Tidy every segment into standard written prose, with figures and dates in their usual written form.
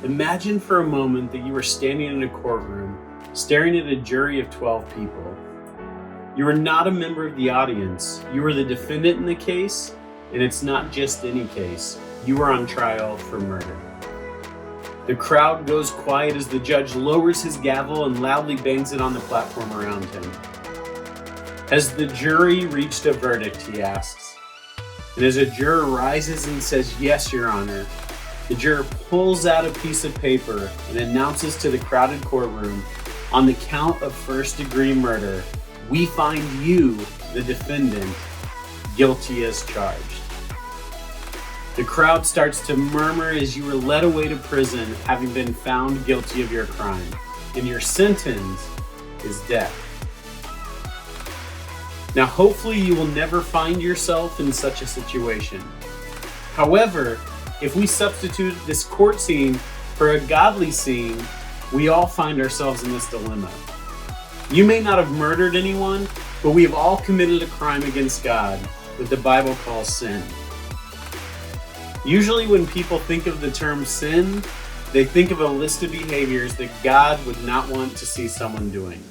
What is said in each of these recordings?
Imagine for a moment that you were standing in a courtroom, staring at a jury of 12 people. You are not a member of the audience. You are the defendant in the case, and it's not just any case. You are on trial for murder. The crowd goes quiet as the judge lowers his gavel and loudly bangs it on the platform around him. Has the jury reached a verdict, he asks. And as a juror rises and says, "Yes, Your Honor," the juror pulls out a piece of paper and announces to the crowded courtroom, "On the count of first-degree murder, we find you, the defendant, guilty as charged." The crowd starts to murmur as you are led away to prison, having been found guilty of your crime, and your sentence is death. Now, hopefully you will never find yourself in such a situation. However, if we substitute this court scene for a godly scene, we all find ourselves in this dilemma. You may not have murdered anyone, but we have all committed a crime against God that the Bible calls sin. Usually when people think of the term sin, they think of a list of behaviors that God would not want to see someone doing.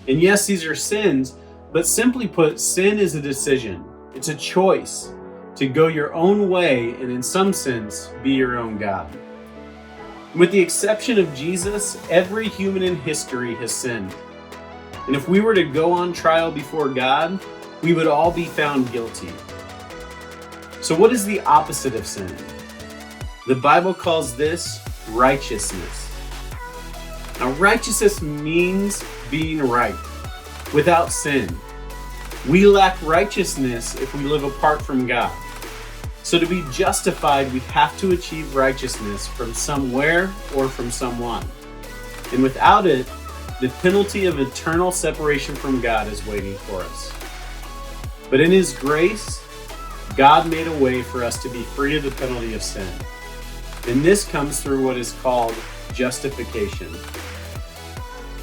And yes, these are sins, but simply put, sin is a decision. It's a choice to go your own way and in some sense be your own God. With the exception of Jesus, every human in history has sinned. And if we were to go on trial before God, we would all be found guilty. So what is the opposite of sin? The Bible calls this righteousness. Now, righteousness means being right, without sin. We lack righteousness if we live apart from God. So to be justified, we have to achieve righteousness from somewhere or from someone. And without it, the penalty of eternal separation from God is waiting for us. But in His grace, God made a way for us to be free of the penalty of sin. And this comes through what is called justification.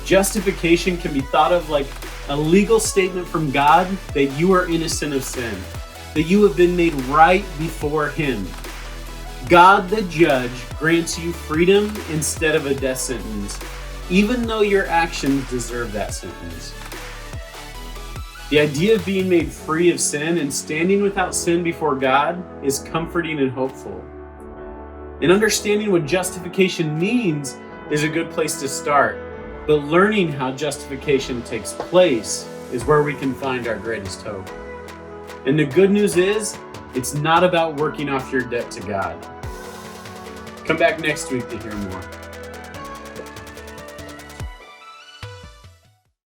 Justification can be thought of like a legal statement from God that you are innocent of sin, that you have been made right before Him. God, the judge, grants you freedom instead of a death sentence, even though your actions deserve that sentence. The idea of being made free of sin and standing without sin before God is comforting and hopeful. And understanding what justification means is a good place to start. But learning how justification takes place is where we can find our greatest hope. And the good news is, it's not about working off your debt to God. Come back next week to hear more.